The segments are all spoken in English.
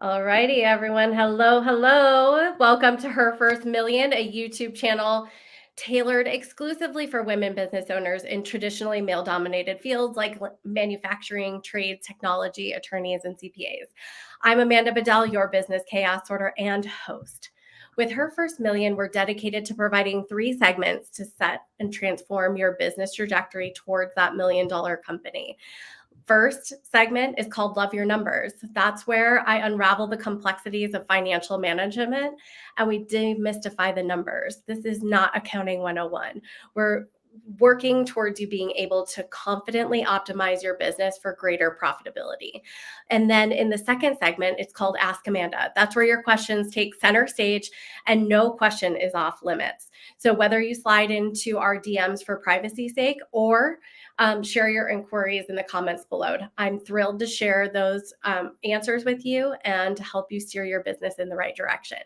Alrighty, everyone. Hello, hello. Welcome to Her First Million, a YouTube channel tailored exclusively for women business owners in traditionally male dominated fields like manufacturing, trade, technology, attorneys, and CPAs. I'm Amanda Bedell, your business chaos sorter and host. With Her First Million, we're dedicated to providing 3 segments to set and transform your business trajectory towards that $1 million company. First segment is called Love Your Numbers. That's where I unravel the complexities of financial management and we demystify the numbers. This is not accounting 101. We're working towards you being able to confidently optimize your business for greater profitability. And then in the second segment, it's called Ask Amanda. That's where your questions take center stage and no question is off limits. So whether you slide into our DMs for privacy's sake or share your inquiries in the comments below. I'm thrilled to share those answers with you and to help you steer your business in the right direction.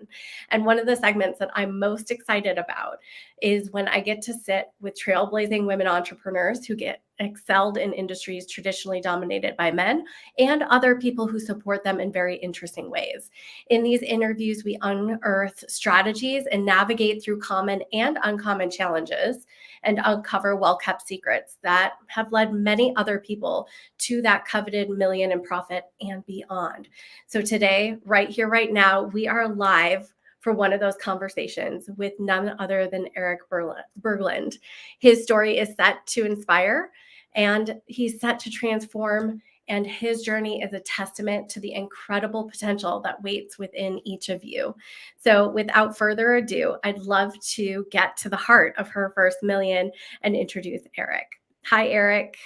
And one of the segments that I'm most excited about is when I get to sit with trailblazing women entrepreneurs who get excelled in industries traditionally dominated by men and other people who support them in very interesting ways. In these interviews, we unearth strategies and navigate through common and uncommon challenges and uncover well-kept secrets that have led many other people to that coveted million in profit and beyond. So today, right here, right now, we are live for one of those conversations with none other than Erik Berglund. His story is set to inspire and he's set to transform, and his journey is a testament to the incredible potential that waits within each of you. So without further ado, I'd love to get to the heart of Her First Million and introduce Erik. Hi, Erik.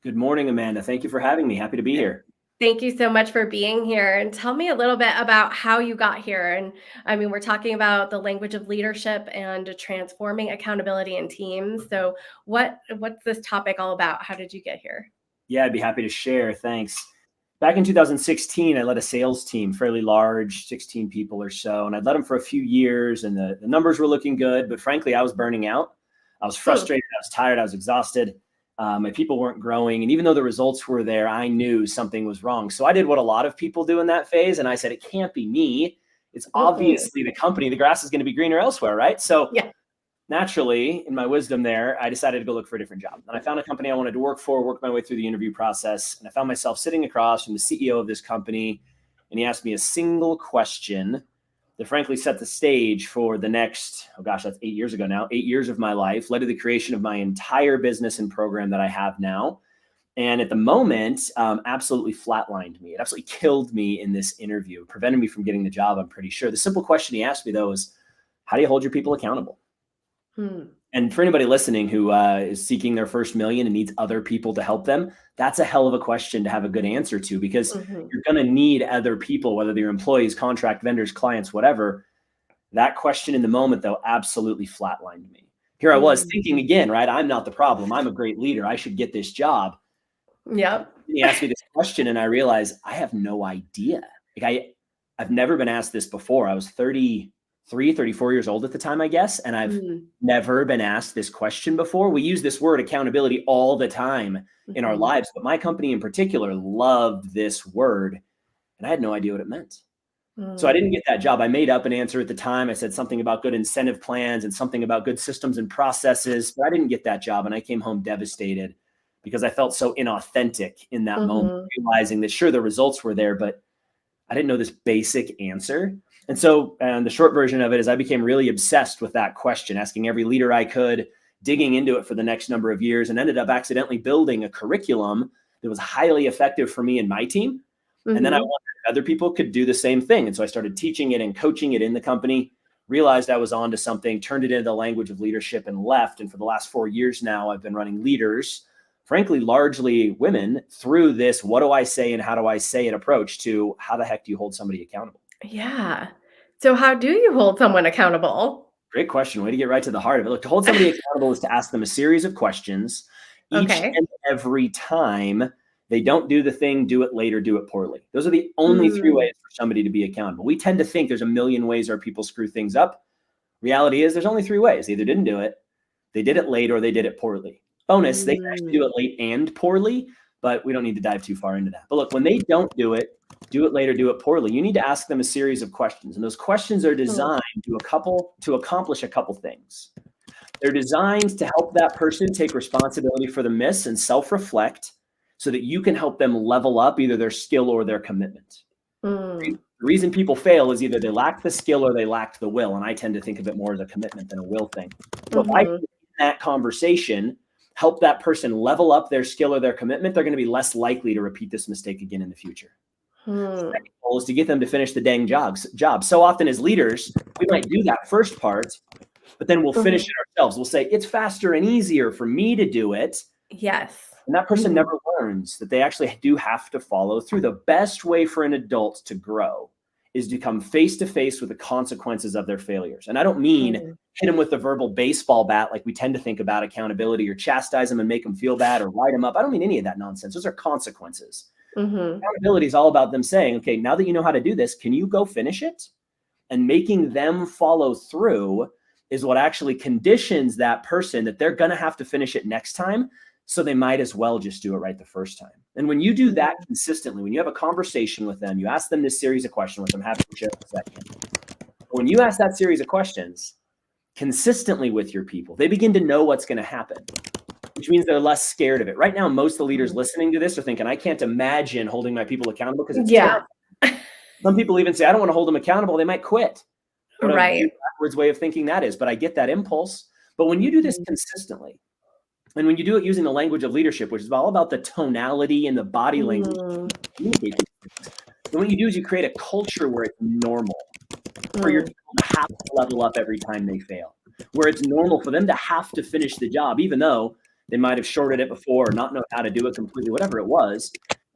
Good morning, Amanda. Thank you for having me. Happy to be here. Thank you so much for being here. And tell me a little bit about how you got here. And I mean, we're talking about the language of leadership and transforming accountability in teams. So what's this topic all about? How did you get here? Yeah, I'd be happy to share. Thanks. Back in 2016, I led a sales team, fairly large, 16 people or so. And I'd led them for a few years and the numbers were looking good. But frankly, I was burning out. I was frustrated. I was tired. I was exhausted. My people weren't growing. And even though the results were there, I knew something was wrong. So I did what a lot of people do in that phase. And I said, it can't be me. It's obviously the company. The grass is going to be greener elsewhere, right? So naturally, in my wisdom there, I decided to go look for a different job. And I found a company I wanted to work for, worked my way through the interview process. And I found myself sitting across from the CEO of this company. And he asked me a single question that frankly set the stage for the next, that's 8 years ago now, 8 years of my life, led to the creation of my entire business and program that I have now. And at the moment, absolutely flatlined me. It absolutely killed me in this interview, prevented me from getting the job, I'm pretty sure. The simple question he asked me, though, is, how do you hold your people accountable? And for anybody listening who is seeking their first million and needs other people to help them, that's a hell of a question to have a good answer to, because you're going to need other people, whether they're employees, contract vendors, clients, whatever. That question in the moment, though, absolutely flatlined me. Here I was thinking again, right? I'm not the problem. I'm a great leader. I should get this job. Yep. He asked me this question and I realized I have no idea. I've never been asked this before. I was 33, 34 years old at the time, I guess. And I've never been asked this question before. We use this word accountability all the time in our lives, but my company in particular loved this word and I had no idea what it meant. So I didn't get that job. I made up an answer at the time. I said something about good incentive plans and something about good systems and processes, but I didn't get that job. And I came home devastated because I felt so inauthentic in that moment, realizing that sure, the results were there, but I didn't know this basic answer. And so the short version of it is I became really obsessed with that question, asking every leader I could, digging into it for the next number of years, and ended up accidentally building a curriculum that was highly effective for me and my team. And then I wondered if other people could do the same thing. And so I started teaching it and coaching it in the company, realized I was onto something, turned it into the language of leadership and left. And for the last 4 years now, I've been running leaders, frankly, largely women, through this what do I say and how do I say it approach to how the heck do you hold somebody accountable? Yeah. So how do you hold someone accountable? Great question. Way to get right to the heart of it. Look, to hold somebody accountable is to ask them a series of questions each and every time they don't do the thing, do it later, do it poorly. Those are the only 3 ways for somebody to be accountable. We tend to think there's a million ways our people screw things up. Reality is there's only 3 ways. They either didn't do it, they did it late, or they did it poorly. Bonus, they can actually do it late and poorly, but we don't need to dive too far into that. But look, when they don't do it, do it later, do it poorly. You need to ask them a series of questions. And those questions are designed to accomplish a couple things. They're designed to help that person take responsibility for the miss and self-reflect so that you can help them level up either their skill or their commitment. The reason people fail is either they lack the skill or they lack the will. And I tend to think of it more as a commitment than a will thing. So if I can, in that conversation, help that person level up their skill or their commitment, they're going to be less likely to repeat this mistake again in the future. The second goal is to get them to finish the dang job. So often as leaders, we might do that first part, but then we'll finish it ourselves. We'll say, it's faster and easier for me to do it. Yes. And that person never learns that they actually do have to follow through. The best way for an adult to grow is to come face to face with the consequences of their failures. And I don't mean hit them with a verbal baseball bat like we tend to think about accountability, or chastise them and make them feel bad, or write them up. I don't mean any of that nonsense. Those are consequences. Accountability is all about them saying, okay, now that you know how to do this, can you go finish it? And making them follow through is what actually conditions that person that they're going to have to finish it next time. So they might as well just do it right the first time. And when you do that consistently, when you have a conversation with them, you ask them this series of questions, which I'm happy to share in a second. When you ask that series of questions consistently with your people, they begin to know what's going to happen, which means they're less scared of it. Right now, most of the leaders listening to this are thinking, I can't imagine holding my people accountable because it's terrible. Some people even say, I don't want to hold them accountable. They might quit. What a backwards way of thinking that is. But I get that impulse. But when you do this consistently, and when you do it using the language of leadership, which is all about the tonality and the body language, and what you do is you create a culture where it's normal for your people to have to level up every time they fail, where it's normal for them to have to finish the job, even though they might have shorted it before or not know how to do it completely, whatever it was.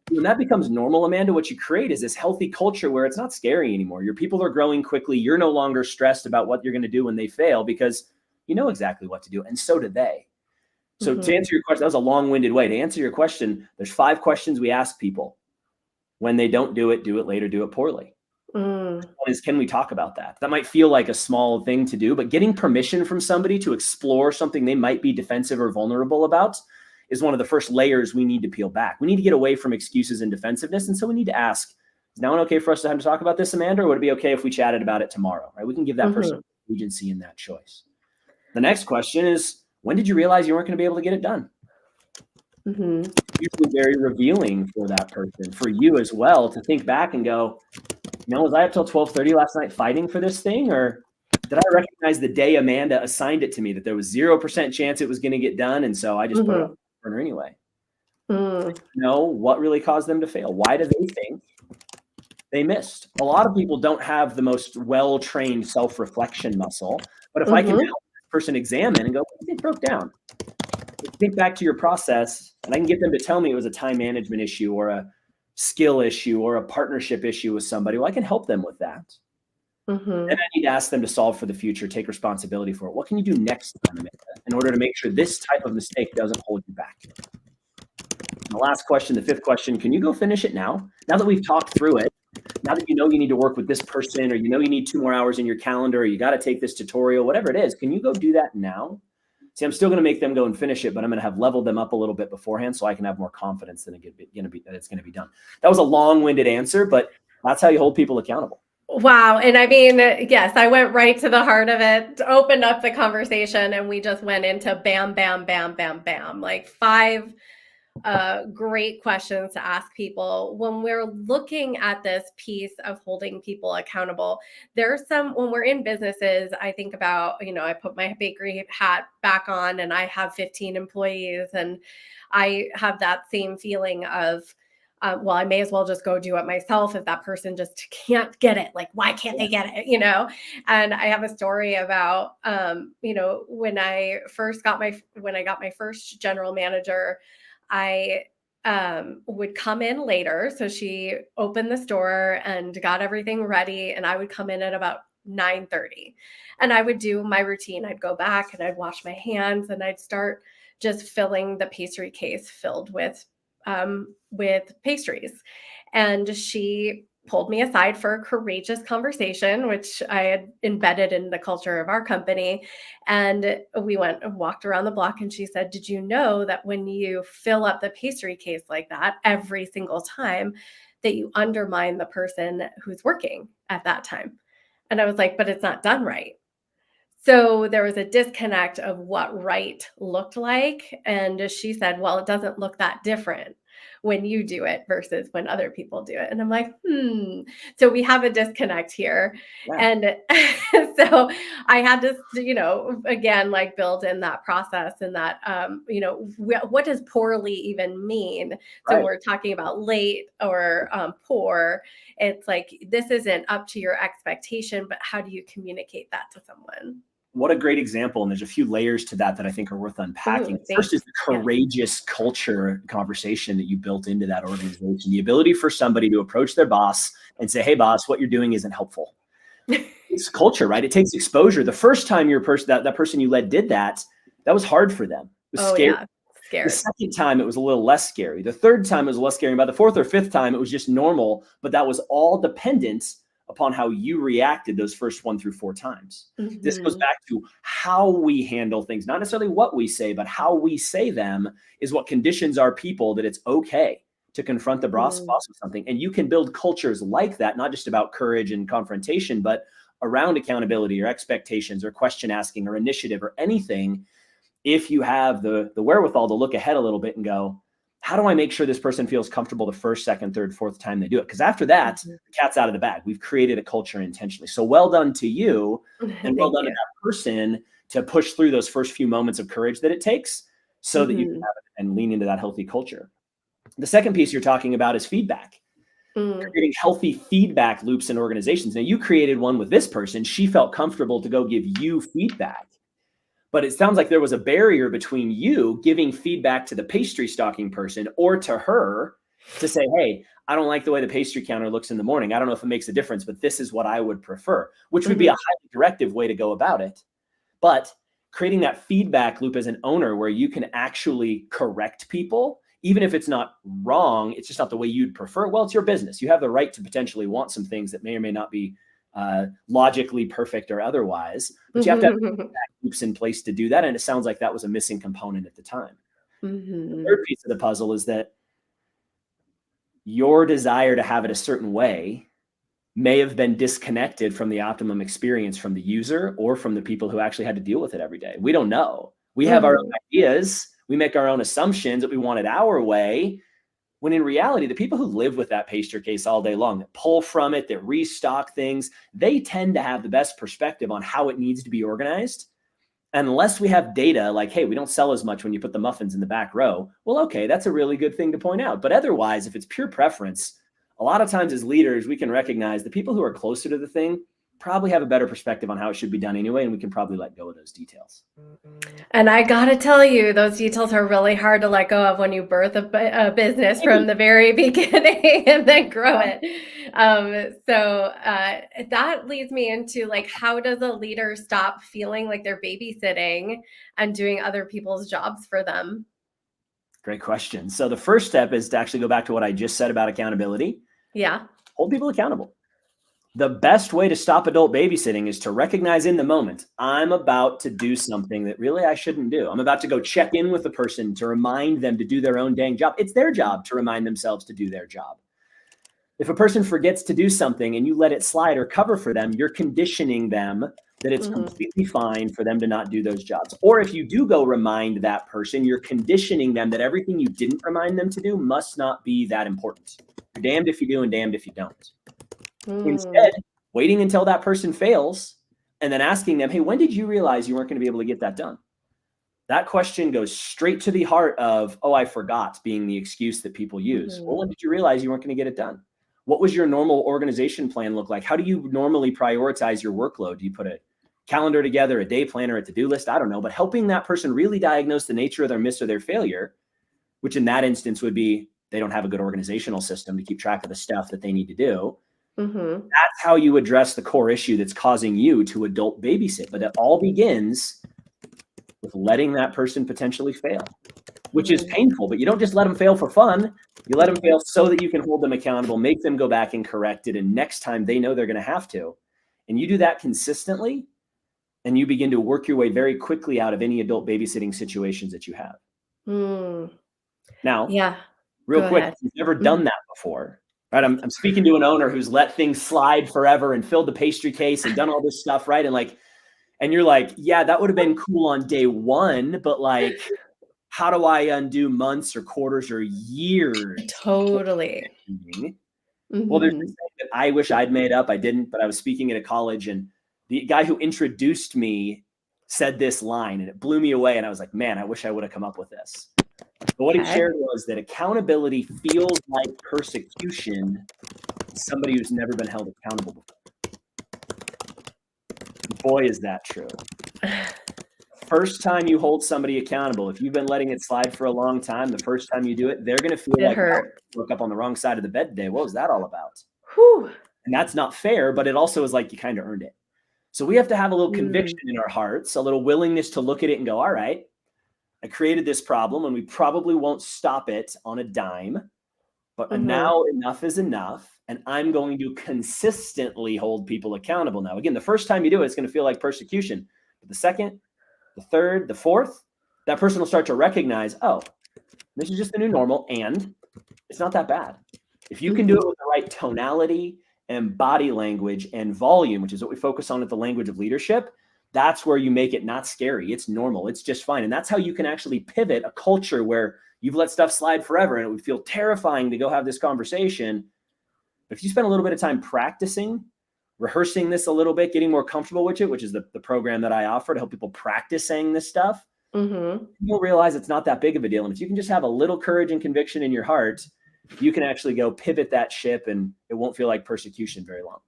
When that becomes normal, Amanda, what you create is this healthy culture where it's not scary anymore. Your people are growing quickly. You're no longer stressed about what you're going to do when they fail because you know exactly what to do, and so do they. So to answer your question, that was a long-winded way. To answer your question, there's 5 questions we ask people. When they don't do it later, do it poorly. One is, can we talk about that? That might feel like a small thing to do, but getting permission from somebody to explore something they might be defensive or vulnerable about is one of the first layers we need to peel back. We need to get away from excuses and defensiveness. And so we need to ask, is now okay for us to have to talk about this, Amanda, or would it be okay if we chatted about it tomorrow? Right? We can give that person agency in that choice. The next question is, when did you realize you weren't going to be able to get it done? Usually very revealing for that person, for you as well, to think back and go, was I up till 12:30 last night fighting for this thing? Or did I recognize the day Amanda assigned it to me that there was 0% chance it was going to get done? And so I just put it on the burner anyway. What really caused them to fail? Why do they think they missed? A lot of people don't have the most well-trained self-reflection muscle, but if I can help this person examine and go, what do you think broke down? Think back to your process, and I can get them to tell me it was a time management issue or a skill issue or a partnership issue with somebody. Well, I can help them with that. And I need to ask them to solve for the future, take responsibility for it. What can you do next time, Amanda, in order to make sure this type of mistake doesn't hold you back? And the last question, the 5th question, can you go finish it now? Now that we've talked through it, now that you know you need to work with this person, or you know you need 2 more hours in your calendar, or you got to take this tutorial, whatever it is, can you go do that now? See, I'm still going to make them go and finish it, but I'm going to have leveled them up a little bit beforehand so I can have more confidence that it's going to be done. That was a long-winded answer, but that's how you hold people accountable. Wow. And I mean, yes, I went right to the heart of it, opened up the conversation, and we just went into bam, bam, bam, bam, bam, like 5 great questions to ask people when we're looking at this piece of holding people accountable. There's when we're in businesses, I think about, I put my bakery hat back on and I have 15 employees, and I have that same feeling of, well, I may as well just go do it myself if that person just can't get it. Like, why can't they get it? And I have a story about, when I got my first general manager, I would come in later. So she opened the store and got everything ready, and I would come in at about 9:30, and I would do my routine. I'd go back and I'd wash my hands, and I'd start just filling the pastry case filled with pastries. And she pulled me aside for a courageous conversation, which I had embedded in the culture of our company. And we went and walked around the block, and she said, did you know that when you fill up the pastry case like that every single time, that you undermine the person who's working at that time. And I was like, but it's not done right. So there was a disconnect of what right looked like. And she said, well, it doesn't look that different when you do it versus when other people do it. And I'm like, So we have a disconnect here. Yeah. And so I had to, again, like build in that process and that, what does poorly even mean? So when Right. we're talking about late or poor, it's like, this isn't up to your expectation, but how do you communicate that to someone? What a great example. And there's a few layers to that I think are worth unpacking. Ooh, First is thanks. the Yeah. courageous culture conversation that you built into that organization. The ability for somebody to approach their boss and say, hey, boss, what you're doing isn't helpful. It's culture, right? It takes exposure. The first time that person you led did that, that was hard for them. It was Oh, scary. yeah. The Scared. second time, it was a little less scary. The third time, it was less scary. By the fourth or fifth time, it was just normal, but that was all dependent upon how you reacted those first 1 through 4 times. This goes Mhm. back to how we handle things, not necessarily what we say, but how we say them is what conditions our people that it's okay to confront the boss Mm. with something. And you can build cultures like that, not just about courage and confrontation, but around accountability or expectations or question asking or initiative or anything. If you have the wherewithal to look ahead a little bit and go, how do I make sure this person feels comfortable the first, second, third, fourth time they do it? Because after that, Mhm. the cat's out of the bag. We've created a culture intentionally. So well done to you, and well Thank done to you. that person to push through those first few moments of courage that it takes so that you can Mhm. have it and lean into that healthy culture. The second piece you're talking about is feedback, Mm. creating healthy feedback loops in organizations. Now, you created one with this person. She felt comfortable to go give you feedback. But it sounds like there was a barrier between you giving feedback to the pastry stocking person or to her to say, hey, I don't like the way the pastry counter looks in the morning. I don't know if it makes a difference, but this is what I would prefer, which would be a Mhm. highly directive way to go about it. But creating that feedback loop as an owner where you can actually correct people, even if it's not wrong, it's just not the way you'd prefer. Well, it's your business. You have the right to potentially want some things that may or may not be logically perfect or otherwise, but you have to have loops in place to do that. And it sounds like that was a missing component at the time. The Mhm. third piece of the puzzle is that your desire to have it a certain way may have been disconnected from the optimum experience from the user or from the people who actually had to deal with it every day. We don't know. We have our own Mhm. ideas. We make our own assumptions that we want it our way. When in reality, the people who live with that pastry case all day long, that pull from it, that restock things, they tend to have the best perspective on how it needs to be organized. Unless we have data like, hey, we don't sell as much when you put the muffins in the back row. Well, okay, that's a really good thing to point out. But otherwise, if it's pure preference, a lot of times as leaders, we can recognize the people who are closer to the thing probably have a better perspective on how it should be done anyway, and we can probably let go of those details. And I gotta tell you, those details are really hard to let go of when you birth a business from Maybe. the very beginning and then grow it. That leads me into like, how does a leader stop feeling like they're babysitting and doing other people's jobs for them? Great question. So the first step is to actually go back to what I just said about accountability. Yeah. Hold people accountable. The best way to stop adult babysitting is to recognize in the moment, I'm about to do something that really I shouldn't do. I'm about to go check in with the person to remind them to do their own dang job. It's their job to remind themselves to do their job. If a person forgets to do something and you let it slide or cover for them, you're conditioning them that it's Mhm. completely fine for them to not do those jobs. Or if you do go remind that person, you're conditioning them that everything you didn't remind them to do must not be that important. You're damned if you do and damned if you don't. Mm. Instead, waiting until that person fails and then asking them, hey, when did you realize you weren't going to be able to get that done? That question goes straight to the heart of, oh, I forgot, being the excuse that people use. Well, Mhm. when did you realize you weren't going to get it done? What was your normal organization plan look like? How do you normally prioritize your workload? Do you put a calendar together, a day planner, a to-do list? I don't know, but helping that person really diagnose the nature of their miss or their failure, which in that instance would be they don't have a good organizational system to keep track of the stuff that they need to do. Mhm. That's how you address the core issue that's causing you to adult babysit. But it all begins with letting that person potentially fail, which is Mhm. painful, but you don't just let them fail for fun. You let them fail so that you can hold them accountable, make them go back and correct it. And next time they know they're going to have to. And you do that consistently, and you begin to work your way very quickly out of any adult babysitting situations that you have. Mm. Now, Yeah. real Go quick, ahead. if you've never done Mhm. that before, right? I'm speaking to an owner who's let things slide forever and filled the pastry case and done all this stuff, right? And you're like, yeah, that would have been cool on day one, but like, how do I undo months or quarters or years? Totally. Well, there's this Mhm. thing that I wish I'd made up. I didn't, but I was speaking at a college, and the guy who introduced me said this line, and it blew me away. And I was like, man, I wish I would have come up with this. But what he Okay. shared was that accountability feels like persecution to somebody who's never been held accountable before. Boy, is that true. First time you hold somebody accountable, if you've been letting it slide for a long time, the first time you do it, they're going to feel It like, wow, hurt. I woke up on the wrong side of the bed today. What was that all about? Whew. And that's not fair, but it also is like you kind of earned it. So we have to have a little Mm. conviction in our hearts, a little willingness to look at it and go, all right, I created this problem and we probably won't stop it on a dime, but Mhm. now enough is enough. And I'm going to consistently hold people accountable now. Again, the first time you do it, it's going to feel like persecution. But the second, the third, the fourth, that person will start to recognize, oh, this is just the new normal and it's not that bad. If you can do Mhm. it with the right tonality and body language and volume, which is what we focus on at the language of leadership, that's where you make it not scary. It's normal. It's just fine. And that's how you can actually pivot a culture where you've let stuff slide forever and it would feel terrifying to go have this conversation. But if you spend a little bit of time practicing, rehearsing this a little bit, getting more comfortable with it, which is the program that I offer to help people practice saying this stuff, Mhm. you'll realize it's not that big of a deal. And if you can just have a little courage and conviction in your heart, you can actually go pivot that ship and it won't feel like persecution very long.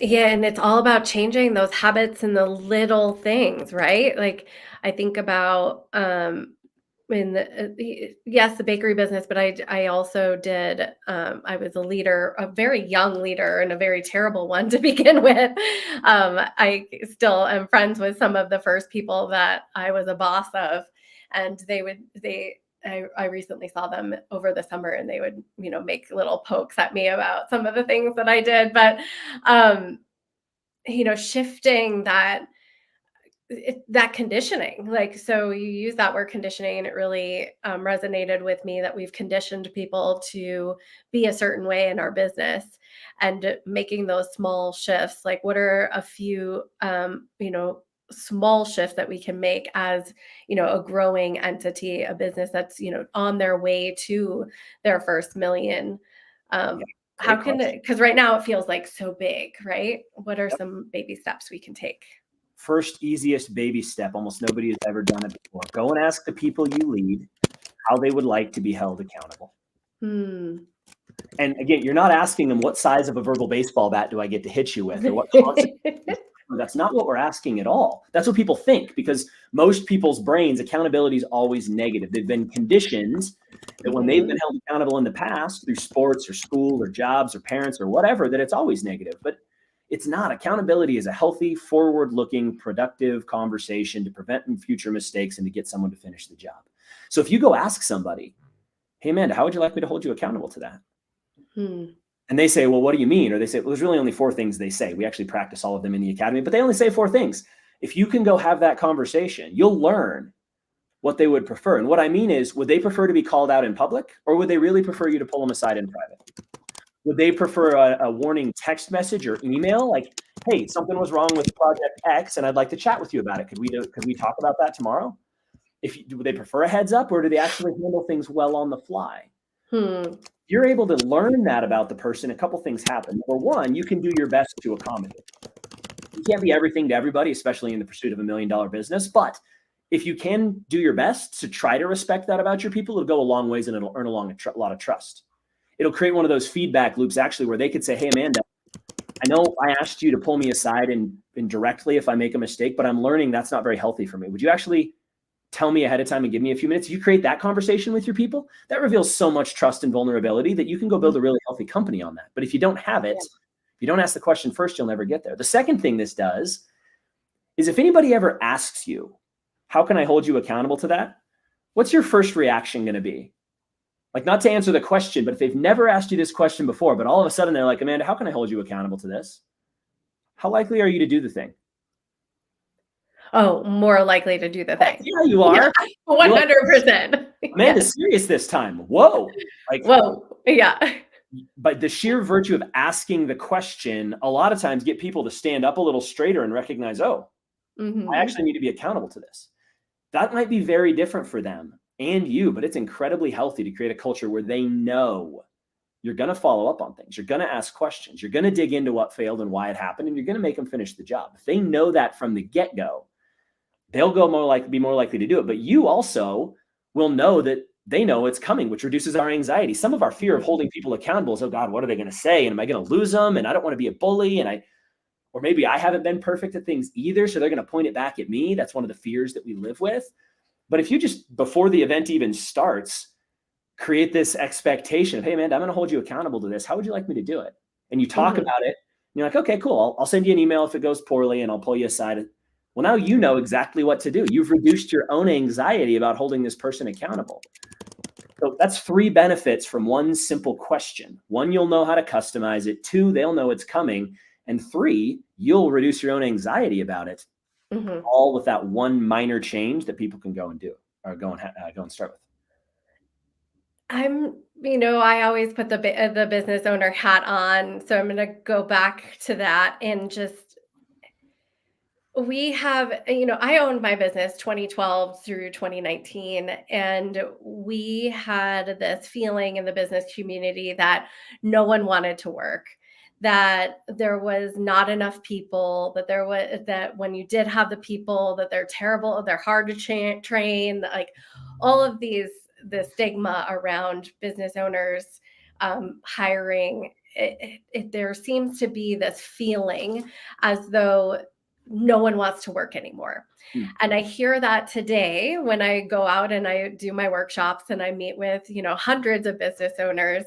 Yeah, and it's all about changing those habits and the little things, right? Like, I think about, in yes, the bakery business, but I also did, I was a leader, a very young leader and a very terrible one to begin with. I still am friends with some of the first people that I was a boss of, and I recently saw them over the summer and they would, make little pokes at me about some of the things that I did. But, um, shifting that conditioning, like, so you use that word conditioning and it really resonated with me that we've conditioned people to be a certain way in our business, and making those small shifts, like what are a few small shifts that we can make as a growing entity, a business that's on their way to their first million. Yeah, How great can question. it, because right now it feels like so big, right? What are Yep. some baby steps we can take? First, easiest baby step. Almost nobody has ever done it before. Go and ask the people you lead how they would like to be held accountable. Hmm. And again, you're not asking them what size of a verbal baseball bat do I get to hit you with or what consequences. That's not what we're asking at all. That's what people think because most people's brains, accountability is always negative. They've been conditioned that when they've been Mhm. held accountable in the past through sports or school or jobs or parents or whatever, that it's always negative. But it's not. Accountability is a healthy, forward looking, productive conversation to prevent future mistakes and to get someone to finish the job. So if you go ask somebody, hey, Amanda, how would you like me to hold you accountable to that? Hmm. And they say, well, what do you mean? Or they say, well, there's really only four things they say. We actually practice all of them in the academy, but they only say four things. If you can go have that conversation, you'll learn what they would prefer. And what I mean is, would they prefer to be called out in public or would they really prefer you to pull them aside in private? Would they prefer a warning text message or email like, hey, something was wrong with project X and I'd like to chat with you about it. Could we talk about that tomorrow? Would they prefer a heads up or do they actually handle things well on the fly? Hmm. You're able to learn that about the person, a couple things happen. Number one, you can do your best to accommodate. You can't be everything to everybody, especially in the pursuit of $1 million business. But if you can do your best to try to respect that about your people, it'll go a long ways and it'll earn a lot of trust. It'll create one of those feedback loops actually where they could say, hey, Amanda, I know I asked you to pull me aside and directly if I make a mistake, but I'm learning that's not very healthy for me. Would you actually tell me ahead of time and give me a few minutes? If you create that conversation with your people, that reveals so much trust and vulnerability that you can go build a really healthy company on that. But if you don't have it, Yeah. if you don't ask the question first, you'll never get there. The second thing this does is if anybody ever asks you, how can I hold you accountable to that? What's your first reaction going to be? Like, not to answer the question, but if they've never asked you this question before, but all of a sudden they're like, Amanda, how can I hold you accountable to this? How likely are you to do the thing? Oh, more likely to do the Heck thing. yeah, you Yeah, are. You're like, 100%. Yes. Amanda's serious this time. Whoa. Like, Whoa. Yeah. But the sheer virtue of asking the question, a lot of times get people to stand up a little straighter and recognize, oh, I actually need to be accountable to this. That might be very different for them and you, but it's incredibly healthy to create a culture where they know you're going to follow up on things. You're going to ask questions. You're going to dig into what failed and why it happened, and you're going to make them finish the job. If they know that from the get-go, they'll be more likely to do it. But you also will know that they know it's coming, which reduces our anxiety. Some of our fear of holding people accountable is, oh God, what are they going to say? And am I going to lose them? And I don't want to be a bully. Or maybe I haven't been perfect at things either, so they're going to point it back at me. That's one of the fears that we live with. But if you just, before the event even starts, create this expectation of, hey, man, I'm going to hold you accountable to this. How would you like me to do it? And you talk about it. And you're like, okay, cool. I'll send you an email if it goes poorly, and I'll pull you aside. Well, now you know exactly what to do. You've reduced your own anxiety about holding this person accountable. So that's 3 benefits from one simple question. 1, you'll know how to customize it. 2, they'll know it's coming. And 3, you'll reduce your own anxiety about it. All with that one minor change that people can go and do, or go and start with. I always put the business owner hat on, so I'm going to go back to that and just we have, I owned my business 2012 through 2019, and we had this feeling in the business community that no one wanted to work, that there was not enough people, that when you did have the people, that they're terrible, they're hard to train, like all of the stigma around business owners hiring. There seems to be this feeling as though no one wants to work anymore. And I hear that today when I go out and I do my workshops and I meet with, hundreds of business owners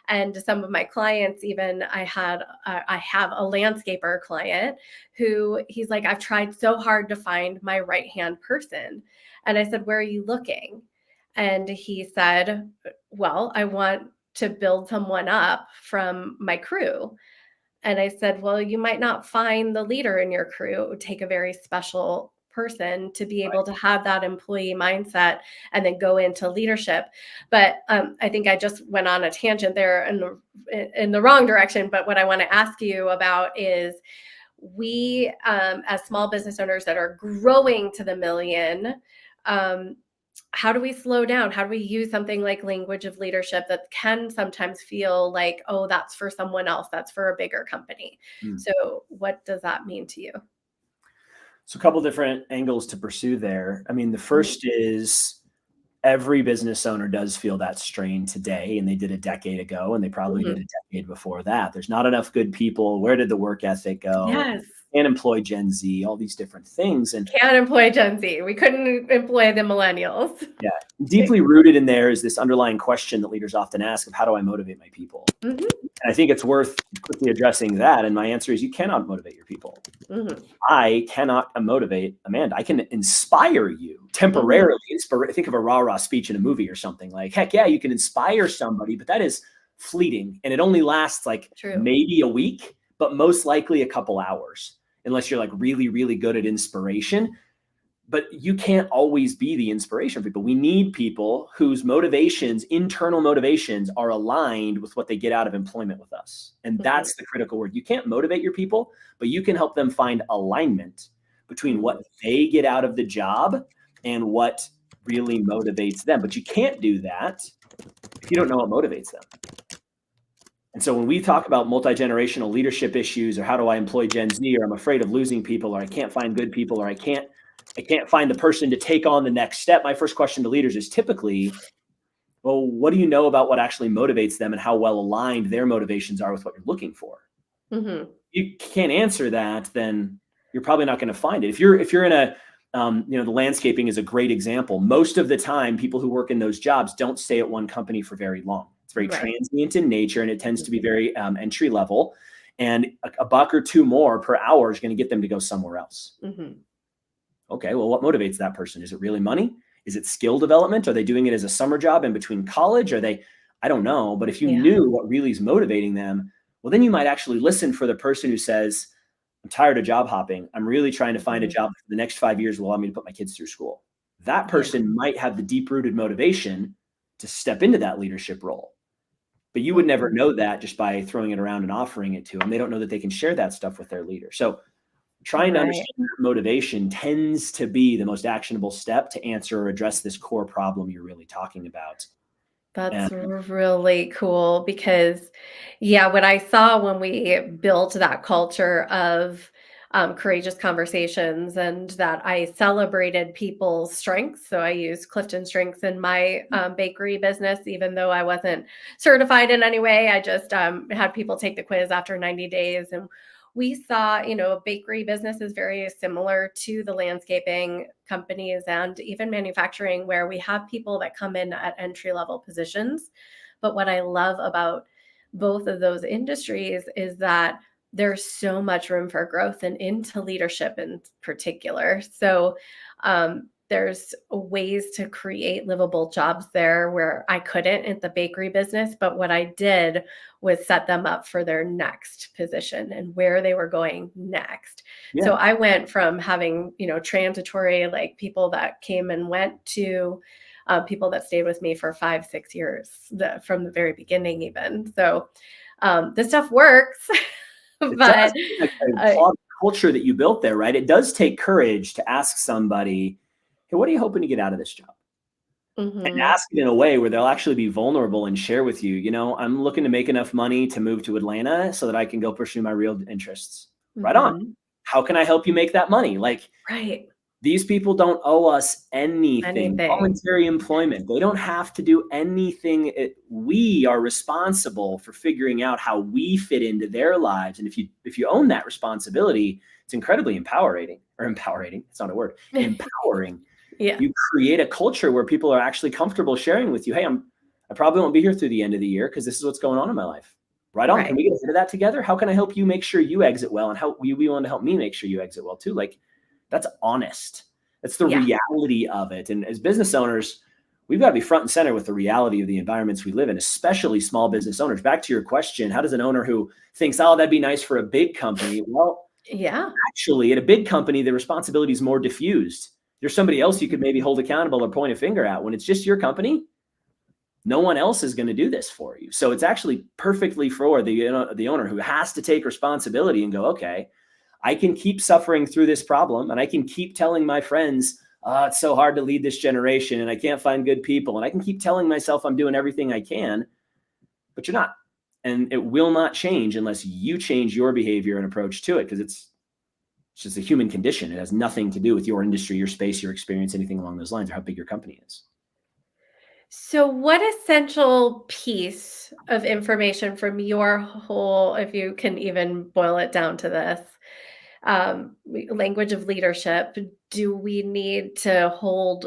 and some of my clients. Even I have a landscaper client who he's like, I've tried so hard to find my right-hand person. And I said, where are you looking? And he said, well, I want to build someone up from my crew. And I said, well, you might not find the leader in your crew. It would take a very special person to be able to have that employee mindset and then go into leadership. But I think I just went on a tangent there in the wrong direction. But what I want to ask you about is we, as small business owners that are growing to the million, how do we slow down? How do we use something like language of leadership that can sometimes feel like, oh, that's for someone else, that's for a bigger company? So what does that mean to you? So a couple different angles to pursue there. I mean, the first is every business owner does feel that strain today, and they did a decade ago, and they probably did a decade before that. There's not enough good people. Where did the work ethic go? Yes. Can't employ Gen Z, all these different things. And can't employ Gen Z. We couldn't employ the millennials. Yeah. Deeply rooted in there is this underlying question that leaders often ask of, how do I motivate my people? And I think it's worth quickly addressing that. And my answer is, you cannot motivate your people. I cannot motivate Amanda. I can inspire you temporarily. Think of a rah-rah speech in a movie or something. Like, heck yeah, you can inspire somebody, but that is fleeting. And it only lasts maybe a week, but most likely a couple hours, unless you're like really, really good at inspiration. But you can't always be the inspiration for people. We need people whose motivations, internal motivations, are aligned with what they get out of employment with us. And that's the critical word. You can't motivate your people, but you can help them find alignment between what they get out of the job and what really motivates them. But you can't do that if you don't know what motivates them. And so when we talk about multi-generational leadership issues, or how do I employ Gen Z, or I'm afraid of losing people, or I can't find good people, or I can't find the person to take on the next step, my first question to leaders is typically, well, what do you know about what actually motivates them and how well aligned their motivations are with what you're looking for? You can't answer that, then you're probably not going to find it. If you're in a, the landscaping is a great example. Most of the time, people who work in those jobs don't stay at one company for very long. It's very transient in nature, and it tends to be very entry level. And a buck or two more per hour is going to get them to go somewhere else. Okay, well, what motivates that person? Is it really money? Is it skill development? Are they doing it as a summer job in between college? I don't know. But if you knew what really is motivating them, well, then you might actually listen for the person who says, I'm tired of job hopping. I'm really trying to find a job for the next 5 years will allow me to put my kids through school. That person might have the deep-rooted motivation to step into that leadership role. But you would never know that just by throwing it around and offering it to them. They don't know that they can share that stuff with their leader. So trying to Right. understand that motivation tends to be the most actionable step to answer or address this core problem you're really talking about. That's And really cool because, yeah, what I saw when we built that culture of courageous conversations and that I celebrated people's strengths. So I used Clifton Strengths in my bakery business, even though I wasn't certified in any way. I just had people take the quiz after 90 days. And we saw, a bakery business is very similar to the landscaping companies and even manufacturing, where we have people that come in at entry level positions. But what I love about both of those industries is that there's so much room for growth and into leadership in particular. So there's ways to create livable jobs there where I couldn't in the bakery business. But what I did was set them up for their next position and where they were going next. So yeah, I went from having, transitory, like people that came and went, to people that stayed with me for 5, 6 years from the very beginning, even. So this stuff works, it does. but I uh, applaud the culture that you built there, right? It does take courage to ask somebody, hey, what are you hoping to get out of this job? And mhm, ask it in a way where they'll actually be vulnerable and share with you, I'm looking to make enough money to move to Atlanta so that I can go pursue my real interests. Right on. mhm, How can I help you make that money? Like, right, these people don't owe us anything. anything. Voluntary employment. They don't have to do anything. We are responsible for figuring out how we fit into their lives. And if you own that responsibility, it's incredibly empowering. It's not a word. Empowering. Yeah, You create a culture where people are actually comfortable sharing with you. Hey, I probably won't be here through the end of the year because this is what's going on in my life. Right on. Can right. we get into that together? How can I help you make sure you exit well? And how you be willing to help me make sure you exit well too? Like, that's honest. That's the Yeah. reality of it. And as business owners, we've got to be front and center with the reality of the environments we live in, especially small business owners. Back to your question, how does an owner who thinks, oh, that'd be nice for a big company? Well, Yeah. actually, at a big company, the responsibility is more diffused. There's somebody else you could maybe hold accountable or point a finger at. When it's just your company, no one else is going to do this for you. So it's actually perfectly for the owner who has to take responsibility and go, okay, I can keep suffering through this problem and I can keep telling my friends, oh, it's so hard to lead this generation and I can't find good people. And I can keep telling myself I'm doing everything I can, but you're not. And it will not change unless you change your behavior and approach to it, because it's just a human condition. It has nothing to do with your industry, your space, your experience, anything along those lines, or how big your company is. So, what essential piece of information from your whole, if you can even boil it down to this, language of leadership, do we need to hold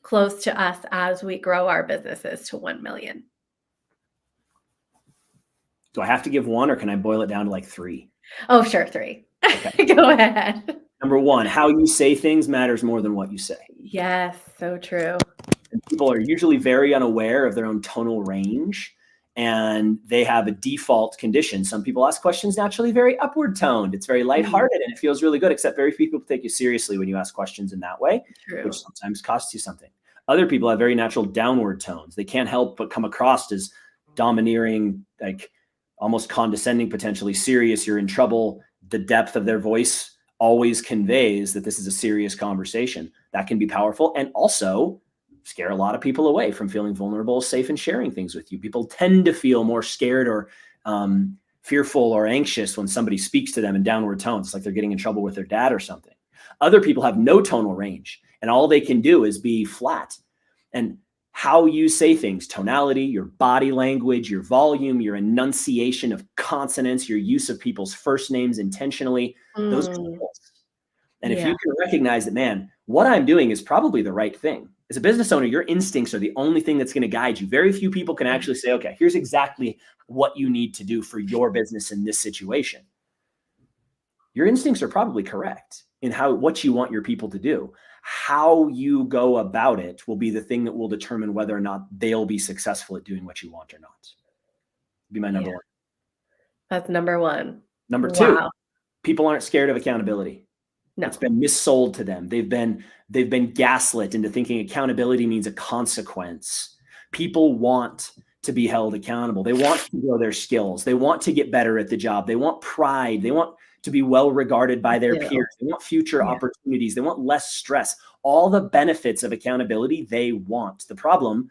close to us as we grow our businesses to 1 million? Do I have to give one or can I boil it down to like three? Oh, sure, 3. Okay. Go ahead. Number one, how you say things matters more than what you say. Yes, so true. And people are usually very unaware of their own tonal range, and they have a default condition. Some people ask questions naturally very upward toned. It's very Mhm, lighthearted and it feels really good, except very few people take you seriously when you ask questions in that way, which true. sometimes costs you something. Other people have very natural downward tones. They can't help but come across as domineering, like almost condescending, potentially serious. You're in trouble. The depth of their voice always conveys that this is a serious conversation. That can be powerful and also scare a lot of people away from feeling vulnerable, safe, and sharing things with you. People tend to feel more scared or fearful or anxious when somebody speaks to them in downward tones, like they're getting in trouble with their dad or something. Other people have no tonal range, and all they can do is be flat. And how you say things, tonality, your body language, your volume, your enunciation of consonants, your use of people's first names intentionally, those are Mm, skills. And if yeah. you can recognize that, man, what I'm doing is probably the right thing. As a business owner, your instincts are the only thing that's going to guide you. Very few people can actually say, okay, here's exactly what you need to do for your business in this situation. Your instincts are probably correct in what you want your people to do. How you go about it will be the thing that will determine whether or not they'll be successful at doing what you want or not. Be my Yeah, number one. that's number 1. Number two, Wow. people aren't scared of accountability. It's No. been missold to them. They've been gaslit into thinking accountability means a consequence. People want to be held accountable. They want to grow their skills. They want to get better at the job. They want pride. They want to be well regarded by their peers. They want future opportunities. They want less stress. All the benefits of accountability they want. The problem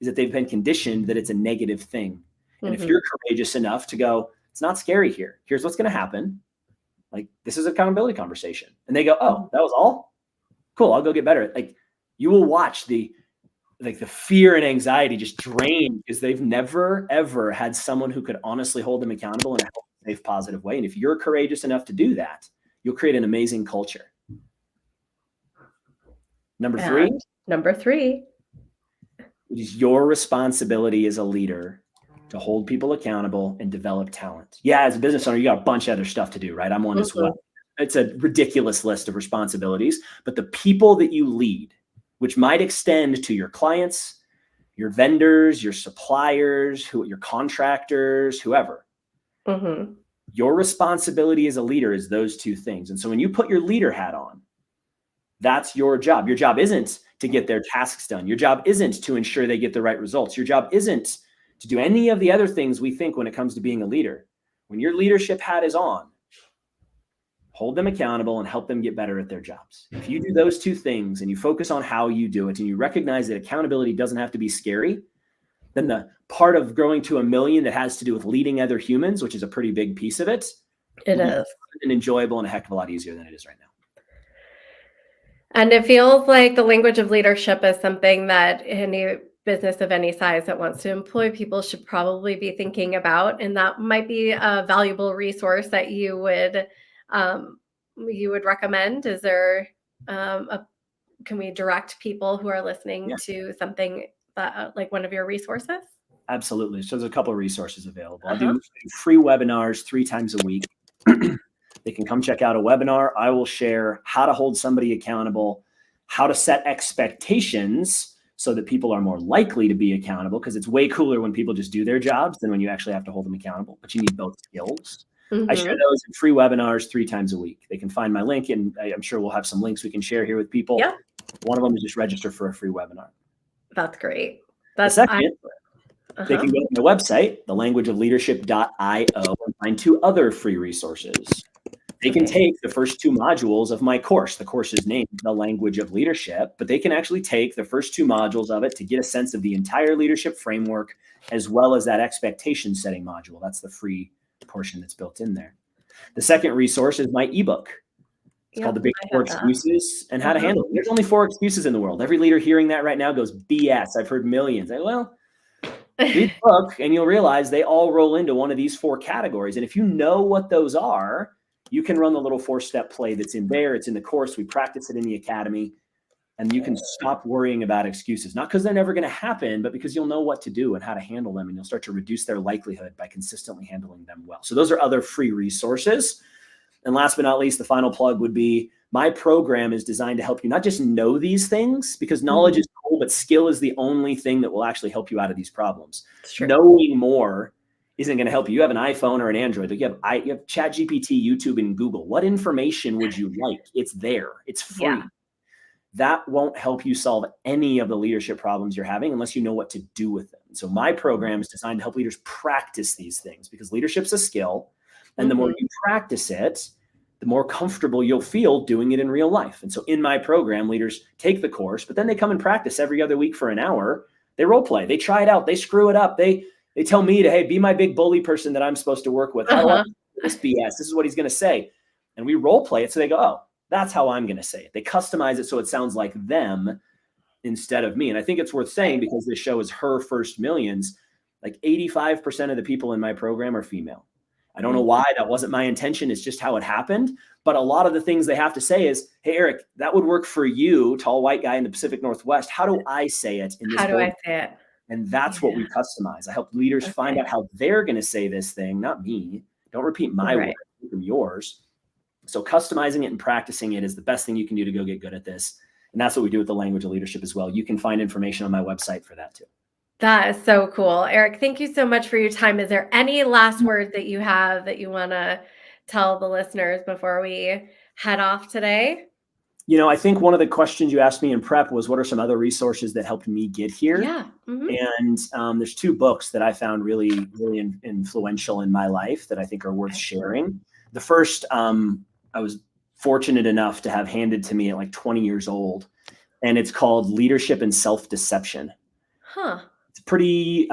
is that they've been conditioned that it's a negative thing. And if you're courageous enough to go, it's not scary here. Here's what's going to happen. Like, this is an accountability conversation. And they go, oh, that was all? Cool, I'll go get better. Like, you will watch the fear and anxiety just drain because they've never, ever had someone who could honestly hold them accountable in a healthy, safe, positive way. And if you're courageous enough to do that, you'll create an amazing culture. Number three, it is your responsibility as a leader to hold people accountable and develop talent. Yeah, as a business owner, you got a bunch of other stuff to do, right? I'm one as well. It's a ridiculous list of responsibilities, but the people that you lead, which might extend to your clients, your vendors, your suppliers, your contractors, whoever. Your responsibility as a leader is those two things. And so when you put your leader hat on, that's your job. Your job isn't to get their tasks done. Your job isn't to ensure they get the right results. Your job isn't to do any of the other things we think when it comes to being a leader. When your leadership hat is on, hold them accountable and help them get better at their jobs. If you do those two things and you focus on how you do it and you recognize that accountability doesn't have to be scary, then the part of growing to 1 million that has to do with leading other humans, which is a pretty big piece of it, it is and enjoyable and a heck of a lot easier than it is right now. And it feels like the language of leadership is something that any business of any size that wants to employ people should probably be thinking about. And that might be a valuable resource that you would recommend. Is there can we direct people who are listening to something that like one of your resources? Absolutely. So there's a couple of resources available. I do free webinars 3 times a week. They can come check out a webinar. I will share how to hold somebody accountable, how to set expectations so that people are more likely to be accountable, because it's way cooler when people just do their jobs than when you actually have to hold them accountable, but you need both skills. I share those in free webinars 3 times a week. They can find my link, and I'm sure we'll have some links we can share here with people. Yeah. One of them is just register for a free webinar. That's great. The second, they can go to my website, thelanguageofleadership.io, and find 2 other free resources. They can take the first 2 modules of my course. The course is named The Language of Leadership, but they can actually take the first 2 modules of it to get a sense of the entire leadership framework, as well as that expectation setting module. That's the free portion that's built in there. The second resource is my ebook. It's called The Big 4 Excuses and How to Handle It. There's only 4 excuses in the world. Every leader hearing that right now goes, BS. I've heard millions. Well, read the book and you'll realize they all roll into one of these 4 categories. And if you know what those are, you can run the little 4-step play that's in there. It's in the course. We practice it in the academy. And you can stop worrying about excuses, not because they're never going to happen, but because you'll know what to do and how to handle them. And you'll start to reduce their likelihood by consistently handling them well. So those are other free resources. And last but not least, the final plug would be my program is designed to help you not just know these things, because knowledge is cool, but skill is the only thing that will actually help you out of these problems. Knowing more isn't going to help you. You have an iPhone or an Android. You have ChatGPT, YouTube, and Google. What information would you like? It's there. It's free. Yeah. That won't help you solve any of the leadership problems you're having unless you know what to do with them. So my program is designed to help leaders practice these things, because leadership's a skill. And the more you practice it, the more comfortable you'll feel doing it in real life. And so in my program, leaders take the course, but then they come and practice every other week for an hour. They role play. They try it out. They screw it up. They tell me to, hey, be my big bully person that I'm supposed to work with. How do I do this BS? This is what he's going to say. And we role play it. So they go, oh, that's how I'm going to say it. They customize it so it sounds like them instead of me. And I think it's worth saying, because this show is her first millions, like 85% of the people in my program are female. I don't know why. That wasn't my intention. It's just how it happened. But a lot of the things they have to say is, hey, Erik, that would work for you, tall white guy in the Pacific Northwest. How do I say it in this? How do I say it? And that's what we customize. I help leaders find out how they're going to say this thing, not me. Don't repeat my words, from yours. So customizing it and practicing it is the best thing you can do to go get good at this. And that's what we do with the language of leadership as well. You can find information on my website for that too. That is so cool. Erik, thank you so much for your time. Is there any last words that you have that you want to tell the listeners before we head off today? I think one of the questions you asked me in prep was, what are some other resources that helped me get here? Yeah. Hmm. And there's two books that I found really, really influential in my life that I think are worth Excellent. sharing. The first, I was fortunate enough to have handed to me at like 20 years old, and it's called Leadership and Self-Deception. Huh. It's a pretty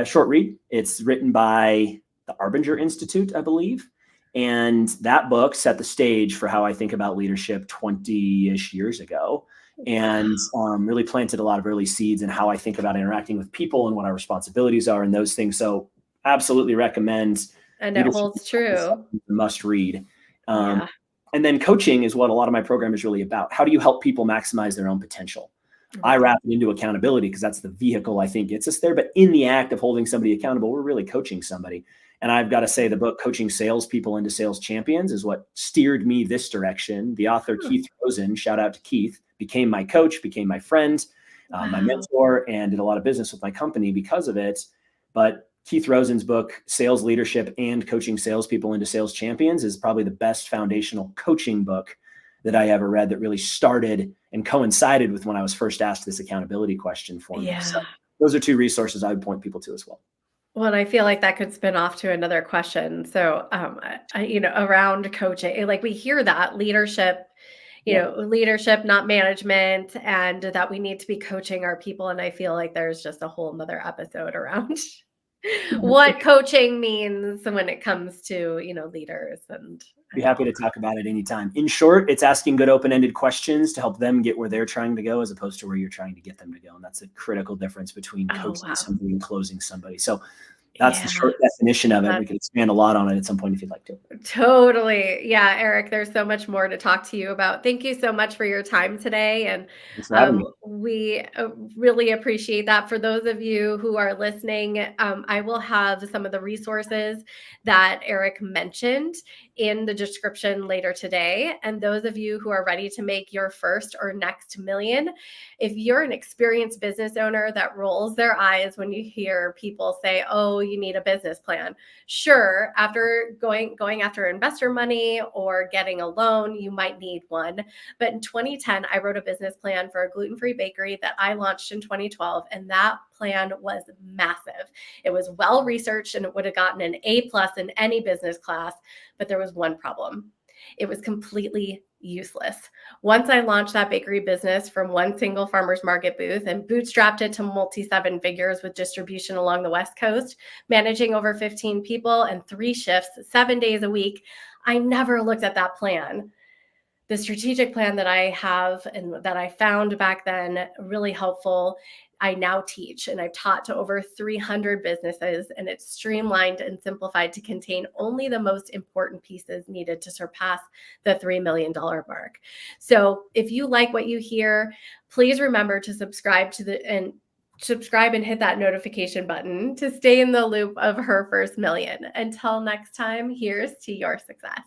short read. It's written by the Arbinger Institute, I believe. And that book set the stage for how I think about leadership 20-ish years ago, Wow. and really planted a lot of early seeds in how I think about interacting with people and what our responsibilities are and those things. So absolutely recommend And it Leadership holds true. must read. Um, Yeah. and then coaching is what a lot of my program is really about. How do you help people maximize their own potential? I Right. wrap it into accountability because that's the vehicle I think gets us there. But in the act of holding somebody accountable, we're really coaching somebody. And I've got to say, the book Coaching Salespeople into Sales Champions is what steered me this direction. The author, Huh. Keith Rosen, shout out to Keith, became my coach, became my friend, my Wow. mentor, and did a lot of business with my company because of it. But Keith Rosen's book, Sales Leadership and Coaching Salespeople into Sales Champions, is probably the best foundational coaching book that I ever read that really started and coincided with when I was first asked this accountability question for me. So Yeah. those are two resources I would point people to as well. Well, and I feel like that could spin off to another question. So, around coaching, like we hear that leadership, Yeah. leadership, not management, and that we need to be coaching our people. And I feel like there's just a whole nother episode around what coaching means when it comes to, leaders Be and happy all to talk about it anytime. In short, it's asking good open-ended questions to help them get where they're trying to go as opposed to where you're trying to get them to go. And that's a critical difference between that. Oh, coaching wow. somebody and closing somebody. So that's the Yeah. short definition of it. We That's can expand a lot on it at some point if you'd like to. totally. Yeah, Eric, there's so much more to talk to you about. Thank you so much for your time today. And Thanks for having me. we really appreciate that. For those of you who are listening, I will have some of the resources that Eric mentioned in the description later today. And those of you who are ready to make your first or next million, if you're an experienced business owner that rolls their eyes when you hear people say, oh, you need a business plan. Sure, after going after investor money or getting a loan, you might need one. But in 2010, I wrote a business plan for a gluten-free bakery that I launched in 2012, and that plan was massive. It was well researched and it would have gotten an A+ in any business class, but there was one problem. It was completely useless. Once I launched that bakery business from one single farmer's market booth and bootstrapped it to multi seven figures with distribution along the West Coast, managing over 15 people and 3 shifts, 7 days a week, I never looked at that plan. The strategic plan that I have and that I found back then really helpful, I now teach, and I've taught to over 300 businesses, and it's streamlined and simplified to contain only the most important pieces needed to surpass the $3 million mark. So if you like what you hear, please remember to subscribe and hit that notification button to stay in the loop of her first million. Until next time, here's to your success.